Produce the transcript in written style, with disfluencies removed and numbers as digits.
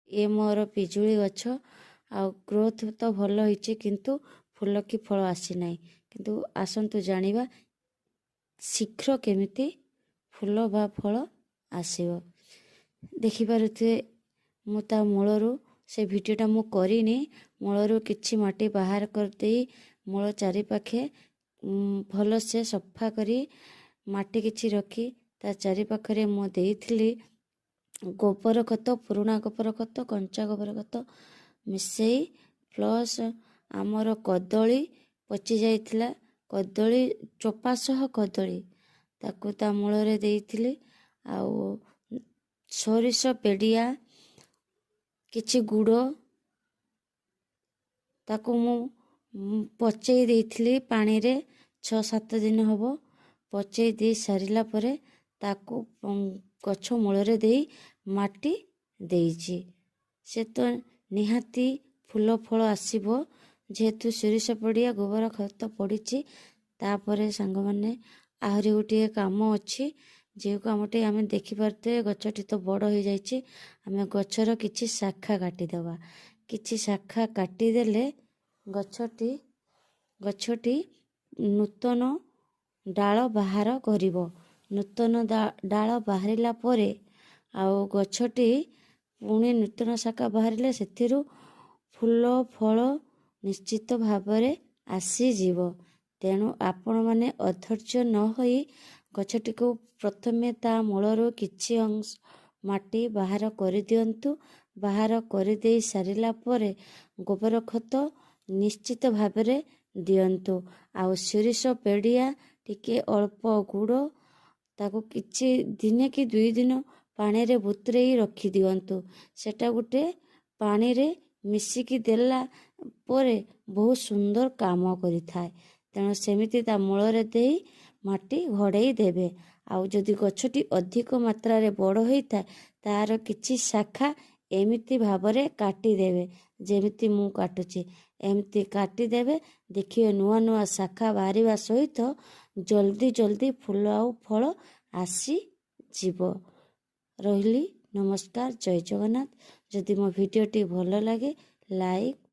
ये मोर पिजुली गछ आ ग्रोथ तो भल होइछि किंतु फूल कि फल आसी नाही। किंतु आसंतु जानिबा शीघ्र केमिति फूल बा फल आसीबो। देखि पारुथे मु ता मूलरू से भिडियोटा मु करिनी। मूलरू किछि माटी बाहर कर देई मूल चारि पाखे भल से सफा करी माटी किछि रखी ता चारि पाखरे मु देइथिली गोबर खत, पुराणा गोबर खत, कंचा गोबर खत मिसेई प्लस आमर कदली पचि जाइथिला कदली चोपा सह कदली ताकू ता मूलरे देइथिली। आउ सोरिष पेडिया किछि गुड़ ताकू मु पचेई देइथिली पानी रे 6-7 दिन हबो। पचेई दे सारिला परे ताकू गछ मूलरे देई माटी देइछि। से तो निहाती फूल फल आसीबो जेहेतु सोरिष पेडिया गोबर खत पड़िछि। तापरे सांग माने आहरी गोटे काम अछि जे कामटे आमे देखि पारते गछटी तो बड़ हो जाइछि। आमे गछर किछि शाखा काटी देबा। किछि शाखा काटी देले गछटी नूतन डाल बाहर करिवो। नूतन डाल बाहरिला परे आउ गछटी पुणी नूतन शाखा बाहरिले सेथिरु फूल फल निश्चित भावरे आसीजिवो। तेणु आपण माने अधैर्य न होई गछटी को प्रथमे ता मूलरू किछि अंश माटी बाहर करि दियंतु। बाहर करि देई सारिला परे गोबर खत निश्चित भावरे दियंतु। आउ सोरिष पेडिया टिके अल्प गुड़ ताकू किछि दिने कि 2 दिन पानी रे बुतरेई रखि दियंतु। सेटा गुटे पानी रे मिसिकी देला परे बहुत सुंदर काम करि थाए। तेणु सेमिति ता मूलरे देई माटी घोड़ेई देबे। आउ जदि गछटी अधिक मात्रा रे बड़ होई थाए तार किछि शाखा एमिति भावरे काटी देबे। जेमिति मु काटुछि एमिति काटी देबे। देखिए नुआ नुआ शाखा बाहरिबा सहित जल्दी जल्दी फूल आउ फल आसी जीवो। रहिली नमस्कार, जय जगन्नाथ। जदि मो भिडियोटी भल लागे लाइक